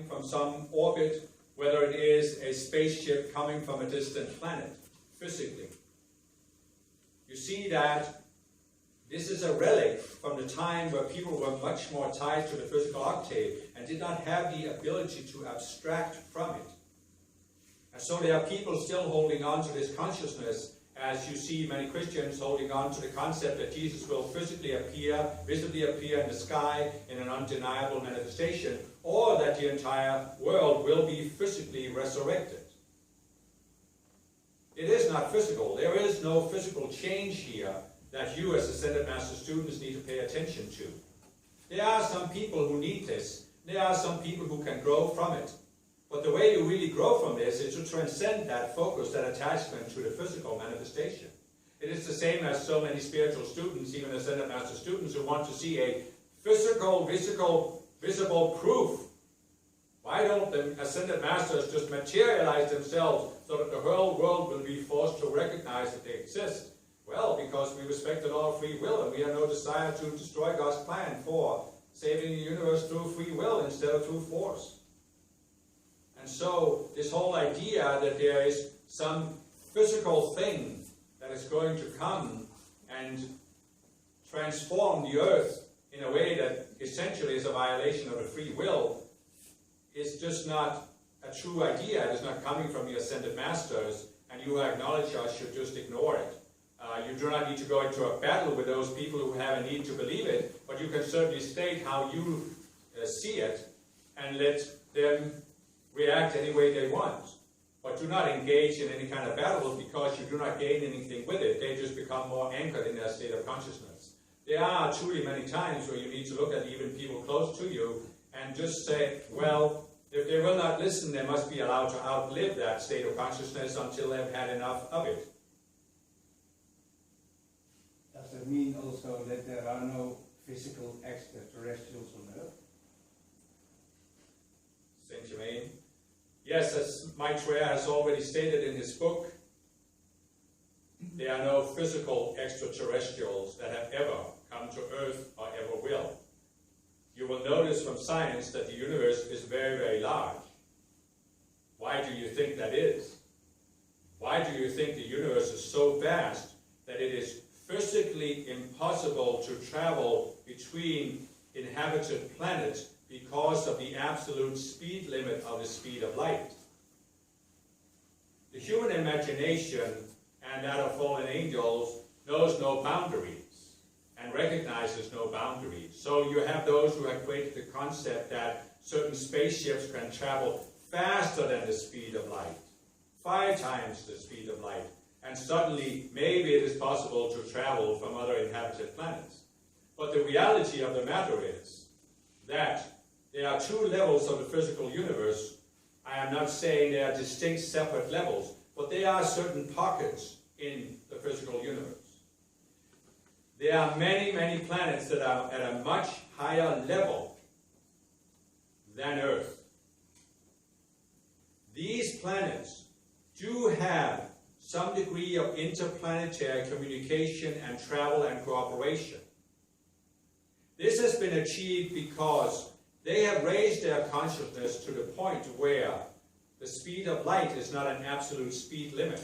from some orbit, whether it is a spaceship coming from a distant planet, physically. You see that this is a relic from the time where people were much more tied to the physical octave and did not have the ability to abstract from it. And so there are people still holding on to this consciousness, as you see many Christians holding on to the concept that Jesus will physically appear, visibly appear in the sky in an undeniable manifestation, or that the entire world will be physically resurrected. It is not physical. There is no physical change here that you as Ascended Master students need to pay attention to. There are some people who need this. There are some people who can grow from it. But the way you really grow from this is to transcend that focus, that attachment to the physical manifestation. It is the same as so many spiritual students, even Ascended Master students, who want to see a physical, visible proof. Why don't the Ascended Masters just materialize themselves so that the whole world will be forced to recognize that they exist? Well, because we respect the law of free will and we have no desire to destroy God's plan for saving the universe through free will instead of through force. And so this whole idea that there is some physical thing that is going to come and transform the earth in a way that essentially is a violation of the free will is just not a true idea. It is not coming from the Ascended Masters, and you who acknowledge us should just ignore it. You do not need to go into a battle with those people who have a need to believe it, but you can certainly state how you see it and let them react any way they want. But do not engage in any kind of battle because you do not gain anything with it. They just become more anchored in their state of consciousness. There are truly many times where you need to look at even people close to you and just say, well, if they will not listen, they must be allowed to outlive that state of consciousness until they've had enough of it. Does that mean also that there are no physical extraterrestrials on Earth? Saint Germain. Yes, as Maitreya has already stated in his book, there are no physical extraterrestrials that have ever come to Earth or ever will. You will notice from science that the universe is very, very large. Why do you think that is? Why do you think the universe is so vast that it is physically impossible to travel between inhabited planets because of the absolute speed limit of the speed of light? The human imagination and that of fallen angels knows no boundaries and recognizes no boundaries. So you have those who have created the concept that certain spaceships can travel faster than the speed of light, 5 times the speed of light, and suddenly maybe it is possible to travel from other inhabited planets. But the reality of the matter is that there are 2 levels of the physical universe. I am not saying they are distinct separate levels, but they are certain pockets in the physical universe. There are many, many planets that are at a much higher level than Earth. These planets do have some degree of interplanetary communication and travel and cooperation. This has been achieved because they have raised their consciousness to the point where the speed of light is not an absolute speed limit.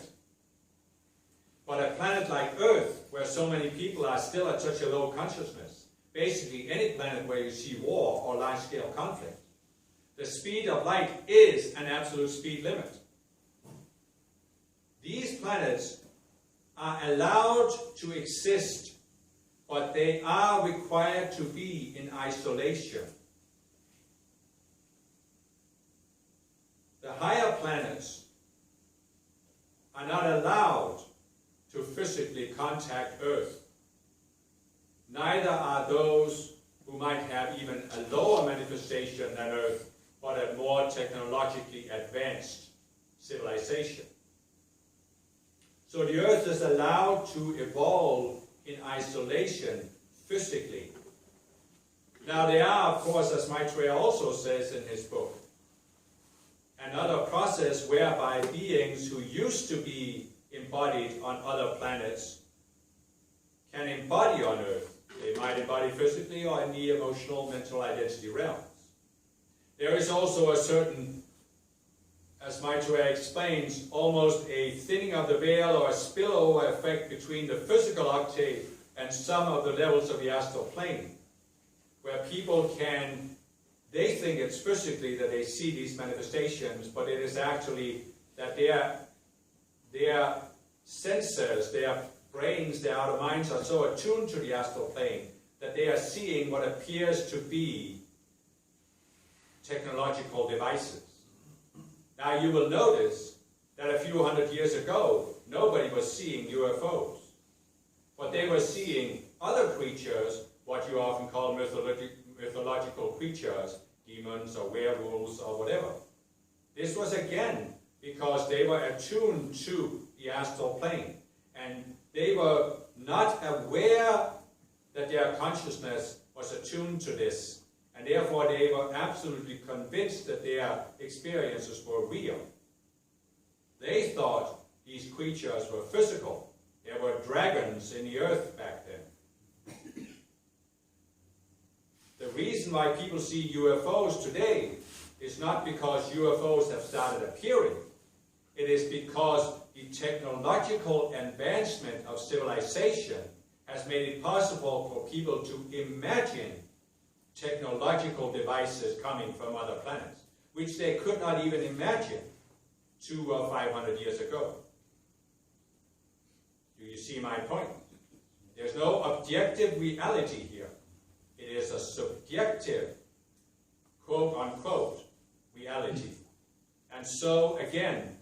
But a planet like Earth, where so many people are still at such a low consciousness, basically any planet where you see war or large-scale conflict, the speed of light is an absolute speed limit. These planets are allowed to exist, but they are required to be in isolation. The higher planets are not allowed to physically contact Earth. Neither are those who might have even a lower manifestation than Earth, but a more technologically advanced civilization. So the Earth is allowed to evolve in isolation physically. Now there are, of course, as Maitreya also says in his book, another process whereby beings who used to be embodied on other planets can embody on Earth. They might embody physically or in the emotional, mental identity realms. There is also a certain, as Maitreya explains, almost a thinning of the veil or a spillover effect between the physical octave and some of the levels of the astral plane, where people can, they think it's physically that they see these manifestations, but it is actually that their senses, their brains, their outer minds are so attuned to the astral plane that they are seeing what appears to be technological devices. Now you will notice that a few hundred years ago, nobody was seeing UFOs. But they were seeing other creatures, what you often call mythological creatures, demons or werewolves or whatever. This was again because they were attuned to the astral plane. And they were not aware that their consciousness was attuned to this. And therefore they were absolutely convinced that their experiences were real. They thought these creatures were physical. There were dragons in the earth back then. The reason why people see UFOs today is not because UFOs have started appearing. It is because the technological advancement of civilization has made it possible for people to imagine technological devices coming from other planets, which they could not even imagine 200 or 500 years ago. Do you see my point? There's no objective reality here. It is a subjective, quote-unquote, reality. And so, again,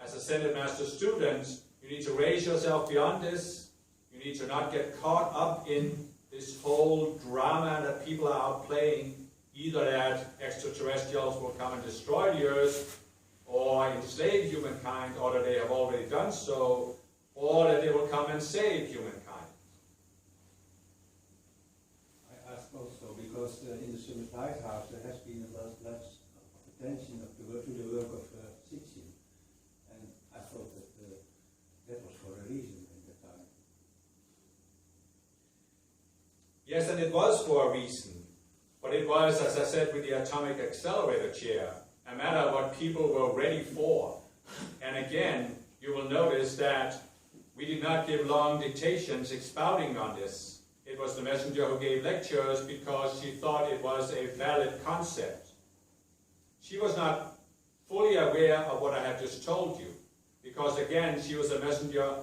as Ascended Master students, you need to raise yourself beyond this. You need to not get caught up in this whole drama that people are out playing, either that extraterrestrials will come and destroy the earth, or enslave humankind, or that they have already done so, or that they will come and save humankind. I ask also because in the Summit Lighthouse there has been a lot less attention to the work of Stichting, and I thought that that was for a reason at the time. Yes, and it was for a reason, but it was, as I said, with the atomic accelerator chair, a matter of what people were ready for. And again, you will notice that we did not give long dictations expounding on this. It was the messenger who gave lectures because she thought it was a valid concept. She was not fully aware of what I had just told you, because again, she was a messenger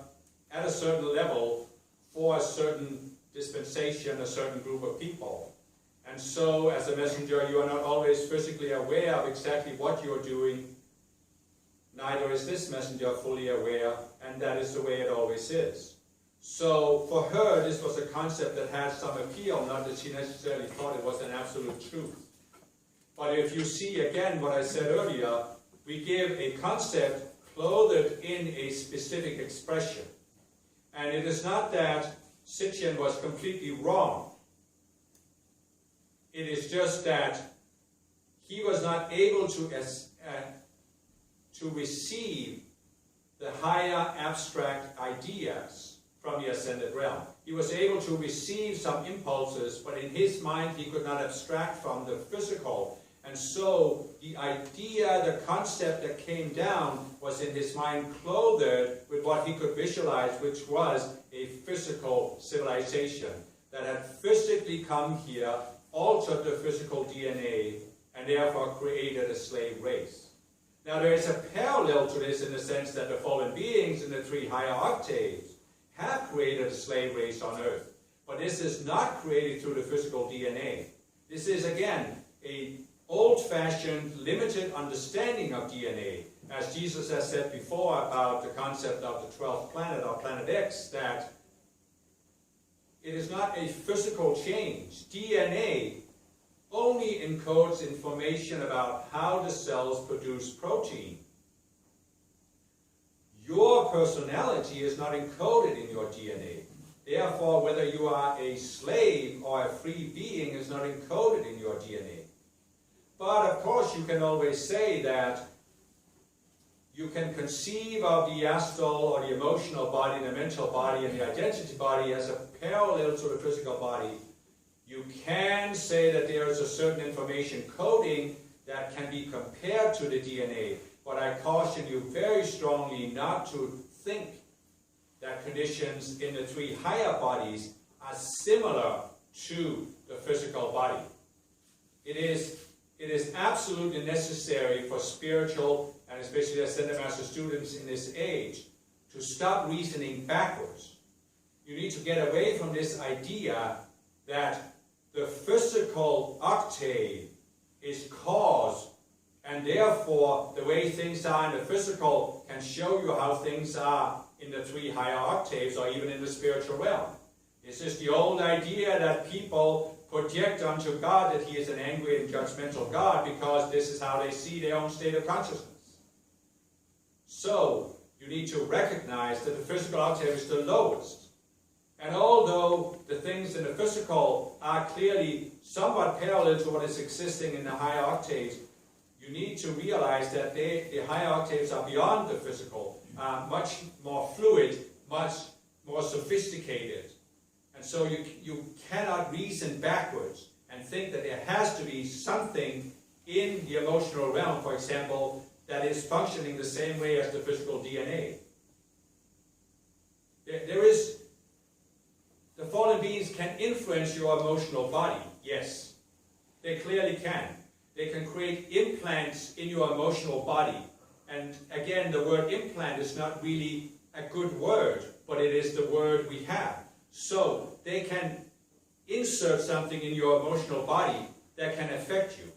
at a certain level for a certain dispensation, a certain group of people. And so, as a messenger, you are not always physically aware of exactly what you're doing. Neither is this messenger fully aware, and that is the way it always is. So, for her, this was a concept that had some appeal, not that she necessarily thought it was an absolute truth. But if you see again what I said earlier, we give a concept clothed in a specific expression. And it is not that Sitchin was completely wrong. It is just that he was not able to receive the higher abstract ideas from the ascended realm. He was able to receive some impulses, but in his mind he could not abstract from the physical. And so the idea, the concept that came down was in his mind clothed with what he could visualize, which was a physical civilization that had physically come here, altered the physical DNA, and therefore created a slave race. Now there is a parallel to this in the sense that the fallen beings in the 3 higher octaves have created a slave race on earth. But this is not created through the physical DNA. This is again a old-fashioned, limited understanding of DNA. As Jesus has said before about the concept of the 12th planet, or Planet X, that it is not a physical change. DNA only encodes information about how the cells produce protein. Your personality is not encoded in your DNA. Therefore, whether you are a slave or a free being is not encoded in your DNA. But of course, you can always say that you can conceive of the astral or the emotional body, the mental body, and the identity body as a parallel to the physical body. You can say that there is a certain information coding that can be compared to the DNA, but I caution you very strongly not to think that conditions in the three higher bodies are similar to the physical body. It is absolutely necessary for spiritual and especially Ascended Master students in this age to stop reasoning backwards. You need to get away from this idea that the physical octave is cause, and therefore the way things are in the physical can show you how things are in the three higher octaves or even in the spiritual realm. This is the old idea that people project onto God that he is an angry and judgmental God because this is how they see their own state of consciousness. So, you need to recognize that the physical octave is the lowest. And although the things in the physical are clearly somewhat parallel to what is existing in the higher octaves, you need to realize that the higher octaves are beyond the physical, much more fluid, much more sophisticated. And so you cannot reason backwards and think that there has to be something in the emotional realm, for example, that is functioning the same way as the physical DNA. The fallen beings can influence your emotional body, yes. They clearly can. They can create implants in your emotional body. And again, the word implant is not really a good word, but it is the word we have. So, they can insert something in your emotional body that can affect you.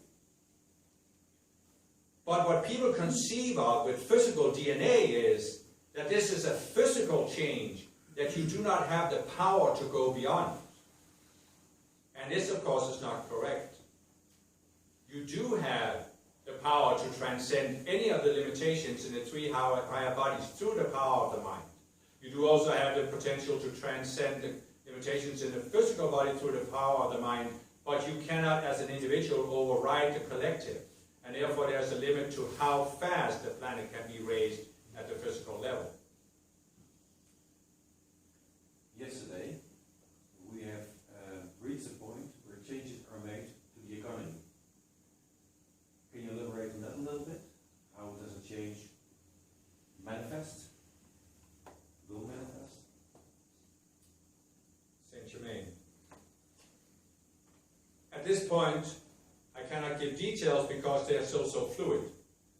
But what people conceive of with physical DNA is that this is a physical change that you do not have the power to go beyond. And this, of course, is not correct. You do have the power to transcend any of the limitations in the three higher bodies through the power of the mind. You do also have the potential to transcend the limitations in the physical body through the power of the mind, but you cannot, as an individual, override the collective. And therefore, there's a limit to how fast the planet can be raised at the physical level. Yesterday, we have reached a point where changes are made to the economy. Can you elaborate on that a little bit? How does a change manifest? Will manifest? Saint-Germain. At this point, I cannot give details because they are still so fluid.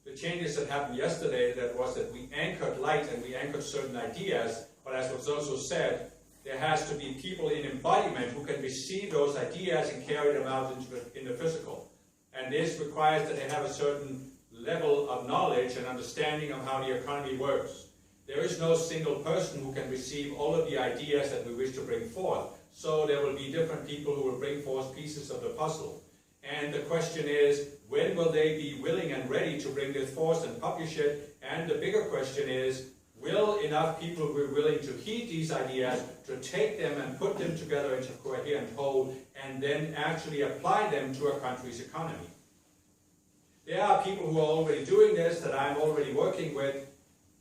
The changes that happened yesterday, that was that we anchored light and we anchored certain ideas, but as was also said, there has to be people in embodiment who can receive those ideas and carry them out in the physical. And this requires that they have a certain level of knowledge and understanding of how the economy works. There is no single person who can receive all of the ideas that we wish to bring forth. So there will be different people who will bring forth pieces of the puzzle. And the question is, when will they be willing and ready to bring this forth and publish it? And the bigger question is, will enough people be willing to heed these ideas, to take them and put them together into a coherent whole, and then actually apply them to a country's economy? There are people who are already doing this, that I'm already working with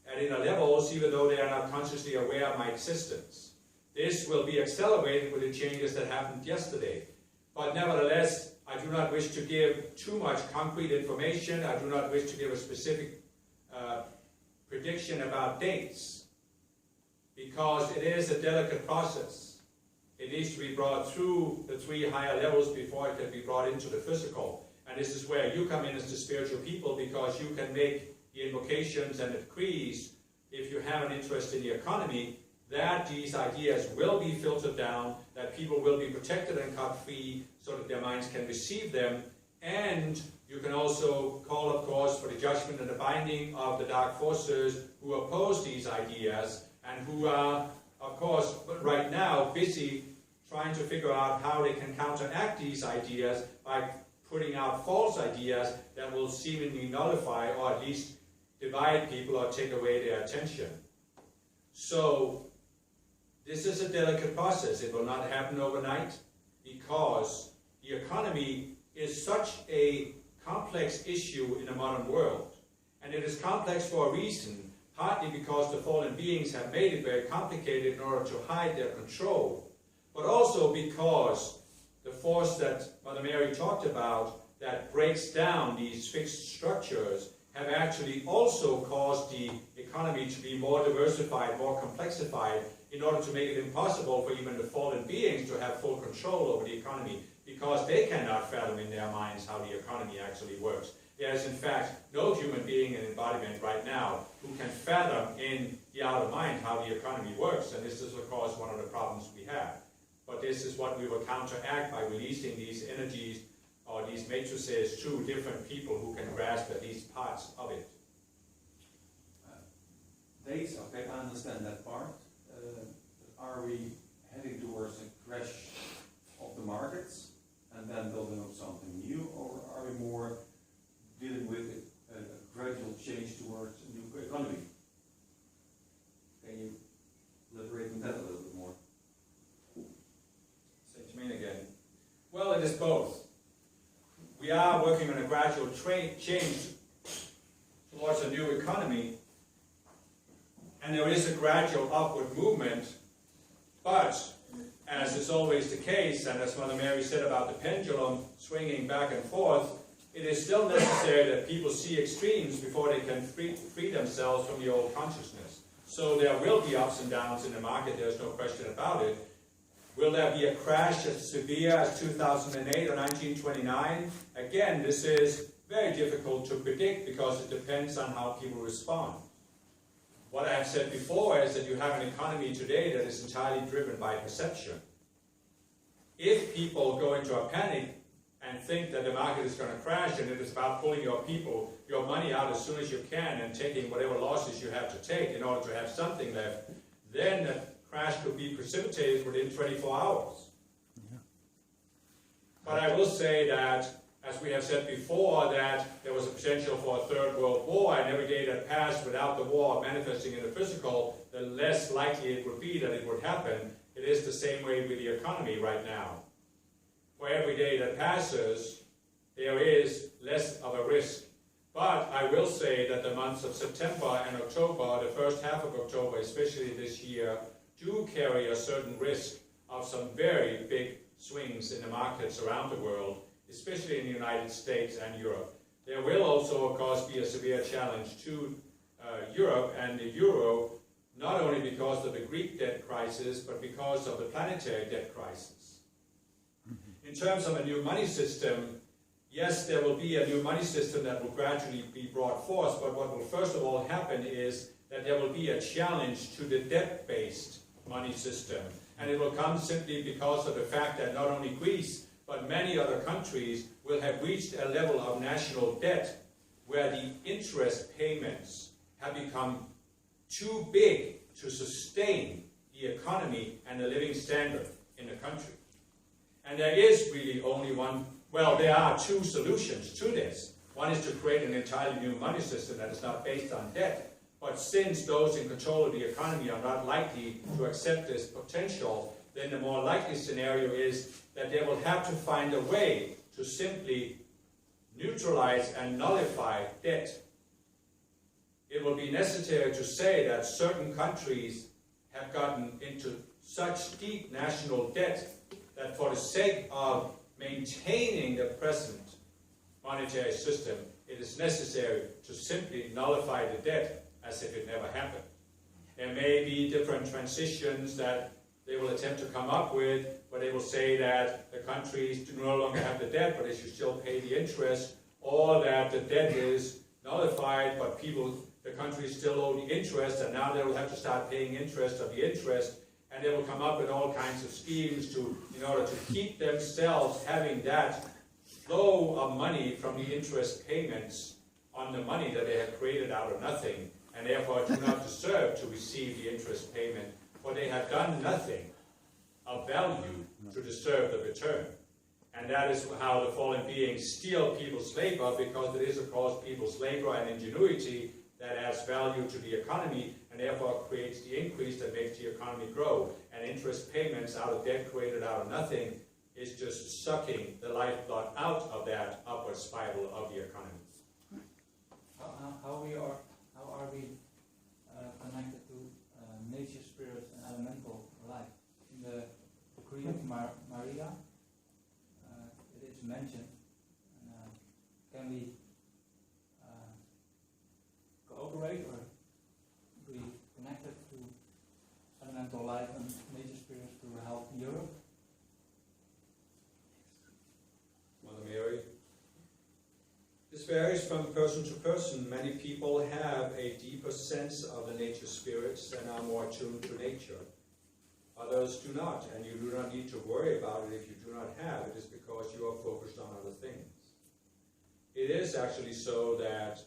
at inner levels, even though they are not consciously aware of my existence. This will be accelerated with the changes that happened yesterday. But nevertheless, I do not wish to give too much concrete information. I do not wish to give a specific prediction about dates, because it is a delicate process. It needs to be brought through the three higher levels before it can be brought into the physical. And this is where you come in as the spiritual people, because you can make the invocations and decrees, if you have an interest in the economy, that these ideas will be filtered down, that people will be protected and cut free so that their minds can receive them. And you can also call, of course, for the judgment and the binding of the dark forces who oppose these ideas and who are, of course, right now busy trying to figure out how they can counteract these ideas by putting out false ideas that will seemingly nullify or at least divide people or take away their attention. So, this is a delicate process. It will not happen overnight, because the economy is such a complex issue in the modern world. And it is complex for a reason, partly because the fallen beings have made it very complicated in order to hide their control, but also because the force that Mother Mary talked about, that breaks down these fixed structures have actually also caused the economy to be more diversified, more complexified, in order to make it impossible for even the fallen beings to have full control over the economy, because they cannot fathom in their minds how the economy actually works. There is in fact no human being in embodiment right now who can fathom in the outer mind how the economy works, and this is of course one of the problems we have. But this is what we will counteract by releasing these energies or these matrices to different people who can grasp at least parts of it. Dates, okay, I understand that part. Are we heading towards a crash of the markets and then building up something new, or are we more dealing with a gradual change towards a new economy? Can you elaborate on that a little bit more? Say to me again. Well, it is both. We are working on a gradual change towards a new economy, and there is a gradual upward movement, but as is always the case, and as Mother Mary said about the pendulum swinging back and forth, it is still necessary that people see extremes before they can free themselves from the old consciousness. So there will be ups and downs in the market, there's no question about it. Will there be a crash as severe as 2008 or 1929? Again, this is very difficult to predict because it depends on how people respond. What I have said before is that you have an economy today that is entirely driven by perception. If people go into a panic and think that the market is going to crash and it is about pulling your money out as soon as you can and taking whatever losses you have to take in order to have something left, then the crash could be precipitated within 24 hours. Yeah. But I will say that, as we have said before, that there was a potential for a third world war, and every day that passed without the war manifesting in the physical, the less likely it would be that it would happen. It is the same way with the economy right now. For every day that passes, there is less of a risk. But I will say that the months of September and October, the first half of October especially this year, do carry a certain risk of some very big swings in the markets around the world, especially in the United States and Europe. There will also, of course, be a severe challenge to Europe and the euro, not only because of the Greek debt crisis, but because of the planetary debt crisis. In terms of a new money system, yes, there will be a new money system that will gradually be brought forth, but what will first of all happen is that there will be a challenge to the debt-based money system. And it will come simply because of the fact that not only Greece, but many other countries will have reached a level of national debt where the interest payments have become too big to sustain the economy and the living standard in the country. And there is really only one, well, there are two solutions to this. One is to create an entirely new money system that is not based on debt. But since those in control of the economy are not likely to accept this potential, then the more likely scenario is that they will have to find a way to simply neutralize and nullify debt. It will be necessary to say that certain countries have gotten into such deep national debt that for the sake of maintaining the present monetary system, it is necessary to simply nullify the debt as if it never happened. There may be different transitions that they will attempt to come up with, where they will say that the countries do no longer have the debt, but they should still pay the interest, or that the debt is nullified, but the countries still owe the interest, and now they will have to start paying interest of the interest, and they will come up with all kinds of schemes in order to keep themselves having that flow of money from the interest payments on the money that they have created out of nothing, and therefore do not deserve to receive the interest payment, for they have done nothing of value to deserve the return. And that is how the fallen beings steal people's labor, because it is, of course, people's labor and ingenuity that adds value to the economy, and therefore creates the increase that makes the economy grow. And interest payments out of debt created out of nothing is just sucking the lifeblood out of that upward spiral of the economy. How are we connected to nature, spirit, and elemental life? In the Decree of Maria, it is mentioned, This varies from person to person. Many people have a deeper sense of the nature spirits and are more attuned to nature. Others do not, and you do not need to worry about it if you do not have it. It's because you are focused on other things. It is actually so that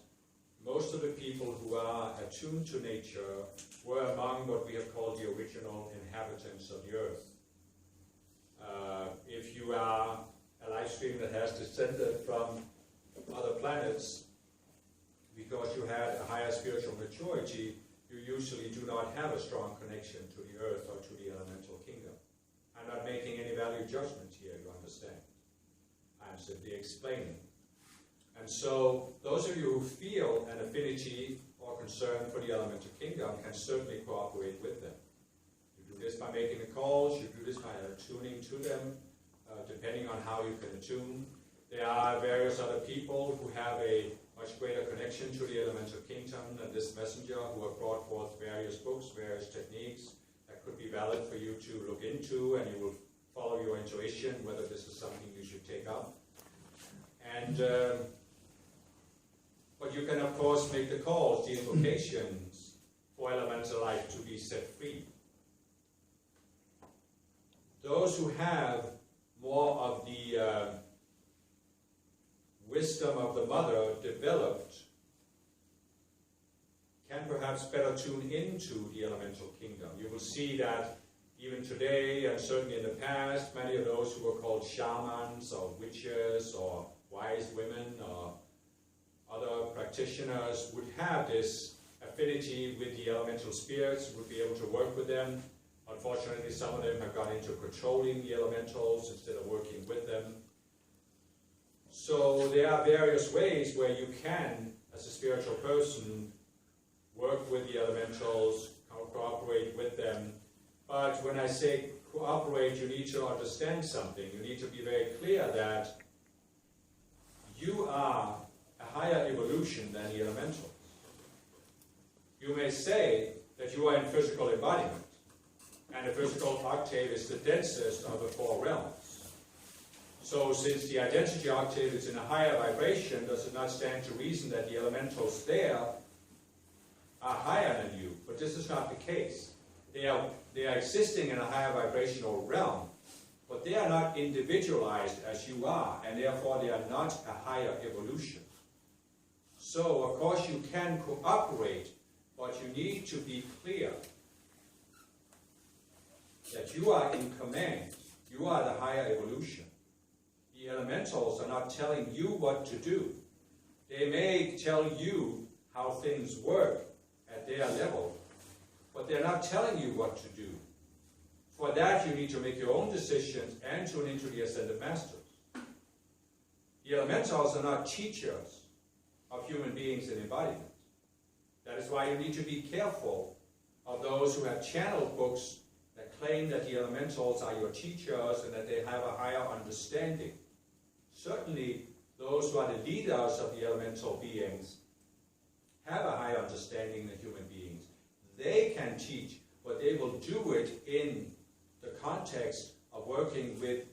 most of the people who are attuned to nature were among what we have called the original inhabitants of the earth. If you are a life stream that has descended from other planets, because you had a higher spiritual maturity, you usually do not have a strong connection to the earth or to the elemental kingdom. I'm not making any value judgment here, you understand. I'm simply explaining. And so, those of you who feel an affinity or concern for the elemental kingdom can certainly cooperate with them. You do this by making the calls, you do this by attuning to them, depending on how you can attune. There are various other people who have a much greater connection to the elemental kingdom than this messenger, who have brought forth various books, various techniques that could be valid for you to look into, and you will follow your intuition whether this is something you should take up. And but you can of course make the calls, the invocations for elemental life to be set free. Those who have more of the wisdom of the mother developed can perhaps better tune into the elemental kingdom. You will see that even today, and certainly in the past, many of those who were called shamans or witches or wise women or other practitioners would have this affinity with the elemental spirits, would be able to work with them. Unfortunately, some of them have gone into controlling the elementals instead of working with them. So there are various ways where you can, as a spiritual person, work with the elementals, cooperate with them. But when I say cooperate, you need to understand something. You need to be very clear that you are a higher evolution than the elementals. You may say that you are in physical embodiment, and the physical octave is the densest of the four realms. So since the identity octave is in a higher vibration, does it not stand to reason that the elementals there are higher than you? But this is not the case. They are existing in a higher vibrational realm, but they are not individualized as you are, and therefore they are not a higher evolution. So, of course, you can cooperate, but you need to be clear that you are in command. You are the higher evolution. The elementals are not telling you what to do. They may tell you how things work at their level, but they're not telling you what to do. For that, you need to make your own decisions and tune into the Ascended Masters. The elementals are not teachers of human beings in embodiment. That is why you need to be careful of those who have channeled books that claim that the elementals are your teachers and that they have a higher understanding. Certainly, those who are the leaders of the elemental beings have a higher understanding than human beings. They can teach, but they will do it in the context of working with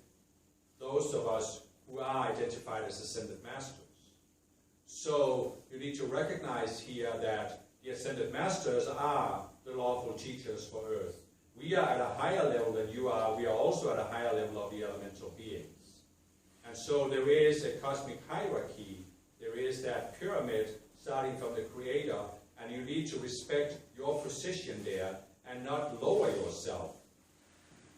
those of us who are identified as Ascended Masters. So you need to recognize here that the Ascended Masters are the lawful teachers for Earth. We are at a higher level than you are. We are also at a higher level of the elemental beings. And so there is a cosmic hierarchy. There is that pyramid starting from the Creator, and you need to respect your position there and not lower yourself.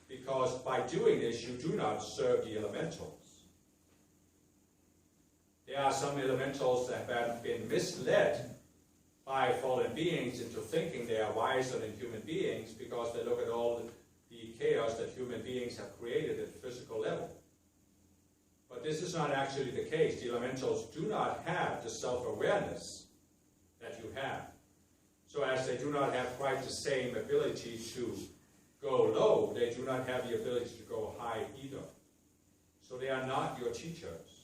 Because by doing this, you do not serve the elementals. There are some elementals that have been misled by fallen beings into thinking they are wiser than human beings because they look at all the chaos that human beings have created at the physical level. But this is not actually the case. The elementals do not have the self-awareness that you have. So as they do not have quite the same ability to go low, they do not have the ability to go high either. So they are not your teachers.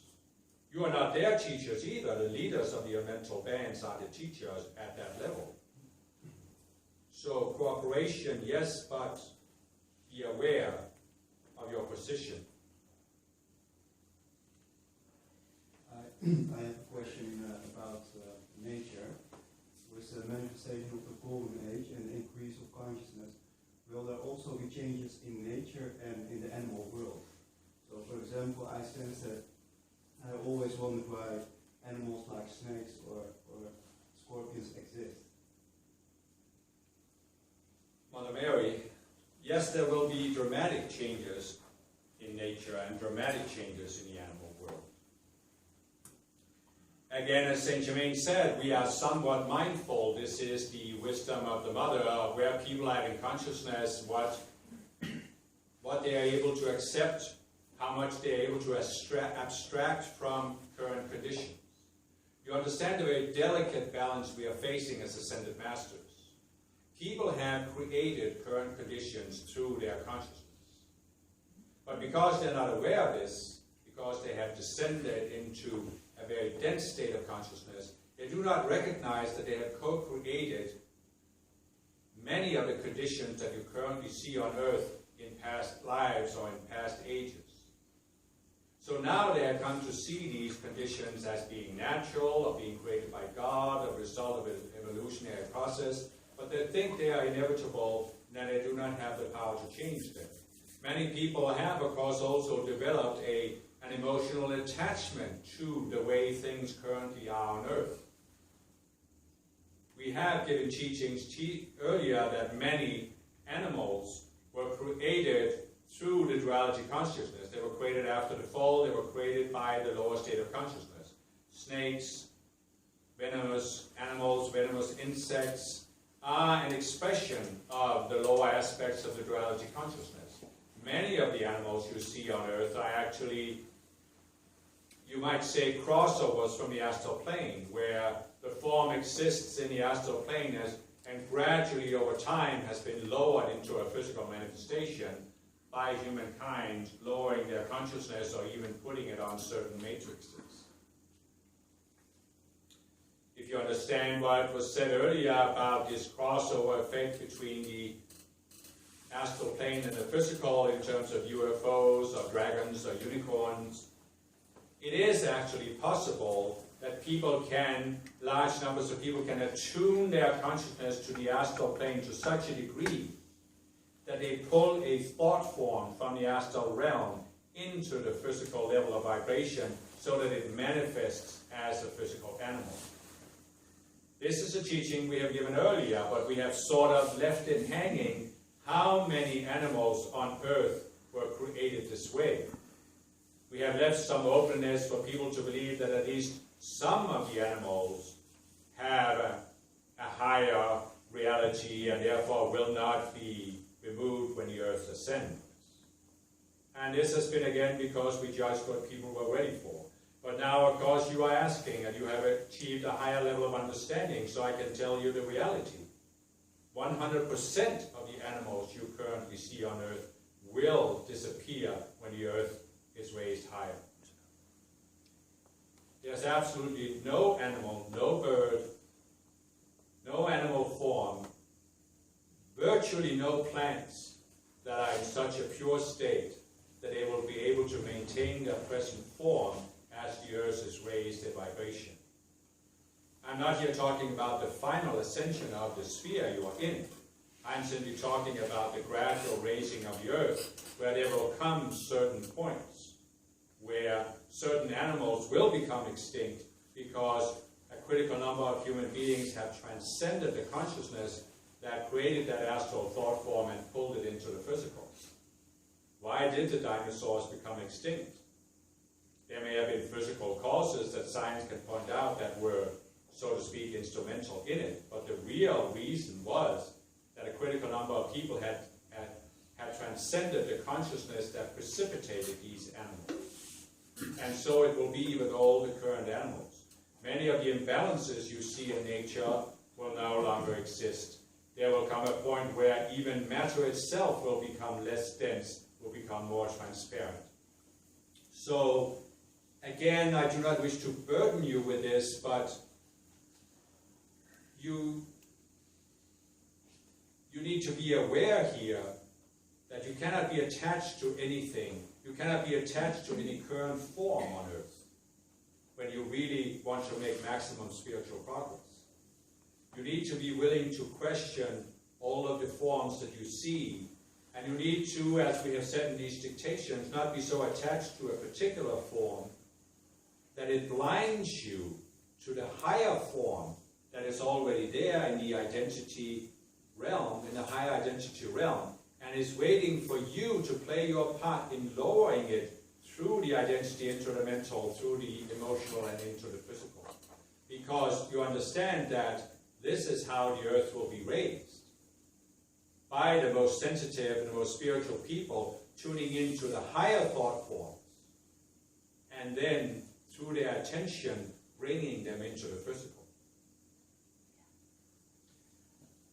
You are not their teachers either. The leaders of the elemental bands are the teachers at that level. So cooperation, yes, but be aware of your position. I have a question civilization of the golden age and the increase of consciousness, will there also be changes in nature and in the animal world? So, for example, I sense that I always wondered why animals like snakes or scorpions exist. Mother Mary, yes, there will be dramatic changes in nature and dramatic changes in the animal world. Again, as Saint Germain said, we are somewhat mindful. This is the wisdom of the Mother, of where people are in consciousness, what they are able to accept, how much they are able to abstract from current conditions. You understand the very delicate balance we are facing as Ascended Masters. People have created current conditions through their consciousness. But because they're not aware of this, because they have descended into a very dense state of consciousness, they do not recognize that they have co-created many of the conditions that you currently see on earth in past lives or in past ages. So now they have come to see these conditions as being natural, or being created by God, a result of an evolutionary process, but they think they are inevitable and that they do not have the power to change them. Many people have, of course, also developed an emotional attachment to the way things currently are on earth. We have given teachings earlier that many animals were created through the duality consciousness. They were created after the fall. They were created by the lower state of consciousness. Snakes, venomous animals, venomous insects are an expression of the lower aspects of the duality consciousness. Many of the animals you see on earth are actually, you might say, crossovers from the astral plane, where the form exists in the astral plane and gradually over time has been lowered into a physical manifestation by humankind, lowering their consciousness or even putting it on certain matrices. If you understand what was said earlier about this crossover effect between the astral plane and the physical in terms of UFOs or dragons or unicorns, it is actually possible that large numbers of people can attune their consciousness to the astral plane to such a degree that they pull a thought form from the astral realm into the physical level of vibration so that it manifests as a physical animal. This is a teaching we have given earlier, but we have sort of left it hanging how many animals on earth were created this way. We have left some openness for people to believe that at least some of the animals have a higher reality and therefore will not be removed when the earth ascends. And this has been again because we judged what people were ready for. But now, of course, you are asking and you have achieved a higher level of understanding, so I can tell you the reality. 100% of the animals you currently see on earth will disappear when the earth is raised higher. There's absolutely no animal, no bird, no animal form, virtually no plants that are in such a pure state that they will be able to maintain their present form as the earth is raised in vibration. I'm not here talking about the final ascension of the sphere you are in. I'm simply talking about the gradual raising of the earth, where there will come certain points where certain animals will become extinct because a critical number of human beings have transcended the consciousness that created that astral thought form and pulled it into the physical. Why did the dinosaurs become extinct? There may have been physical causes that science can point out that were, so to speak, instrumental in it, but the real reason was that a critical number of people had transcended the consciousness that precipitated these animals. And so it will be with all the current animals. Many of the imbalances you see in nature will no longer exist. There will come a point where even matter itself will become less dense, will become more transparent. So, again, I do not wish to burden you with this, but you need to be aware here that you cannot be attached to anything. You cannot be attached to any current form on earth when you really want to make maximum spiritual progress. You need to be willing to question all of the forms that you see. And you need to, as we have said in these dictations, not be so attached to a particular form that it blinds you to the higher form that is already there in the identity realm, in the higher identity realm, and is waiting for you to play your part in lowering it through the identity into the mental, through the emotional, and into the physical. Because you understand that this is how the earth will be raised. By the most sensitive and the most spiritual people tuning into the higher thought forms, and then through their attention bringing them into the physical.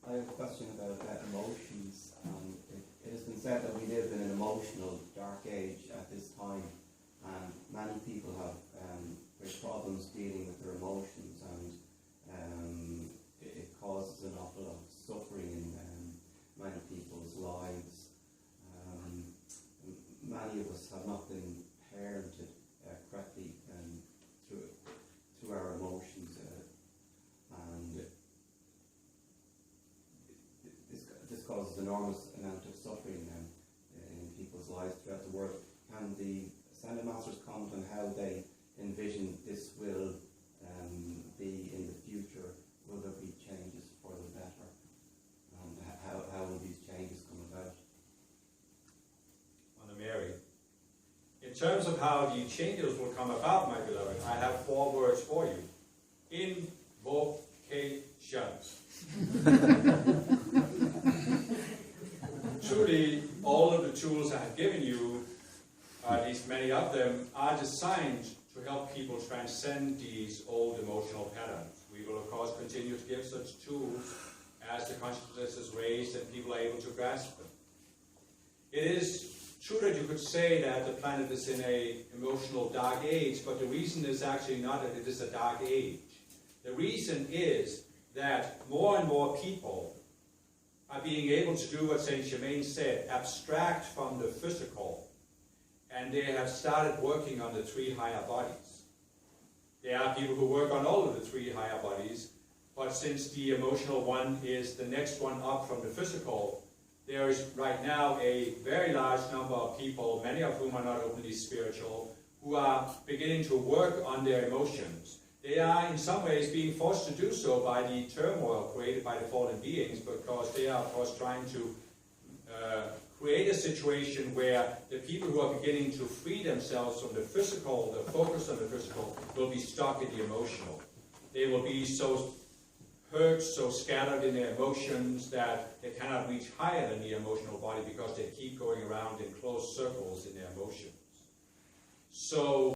I have a question about emotions. It has been said that we live in an emotional dark age at this time, and many people have great problems dealing with their emotions, and it causes an awful lot of suffering in many people's lives. Many of us have not been parented correctly through our emotions, and this causes enormous amount of suffering in people's lives throughout the world. Can the Ascended Masters comment on how they envision this will be in the future? Will there be changes for the better? How will these changes come about? Mother Mary, in terms of how the changes will come about, my beloved, I have 4 words for you. Invocations. Truly, all of the tools I have given you, at least many of them, are designed to help people transcend these old emotional patterns. We will, of course, continue to give such tools as the consciousness is raised and people are able to grasp them. It is true that you could say that the planet is in an emotional dark age, but the reason is actually not that it is a dark age. The reason is that more and more people are being able to do what Saint Germain said, abstract from the physical, and they have started working on the 3 higher bodies. There are people who work on all of the 3 higher bodies, but since the emotional one is the next one up from the physical, there is right now a very large number of people, many of whom are not openly spiritual, who are beginning to work on their emotions. They are in some ways being forced to do so by the turmoil created by the fallen beings, because they are, of course, trying to create a situation where the people who are beginning to free themselves from the physical, the focus on the physical, will be stuck in the emotional. They will be so hurt, so scattered in their emotions that they cannot reach higher than the emotional body because they keep going around in closed circles in their emotions. So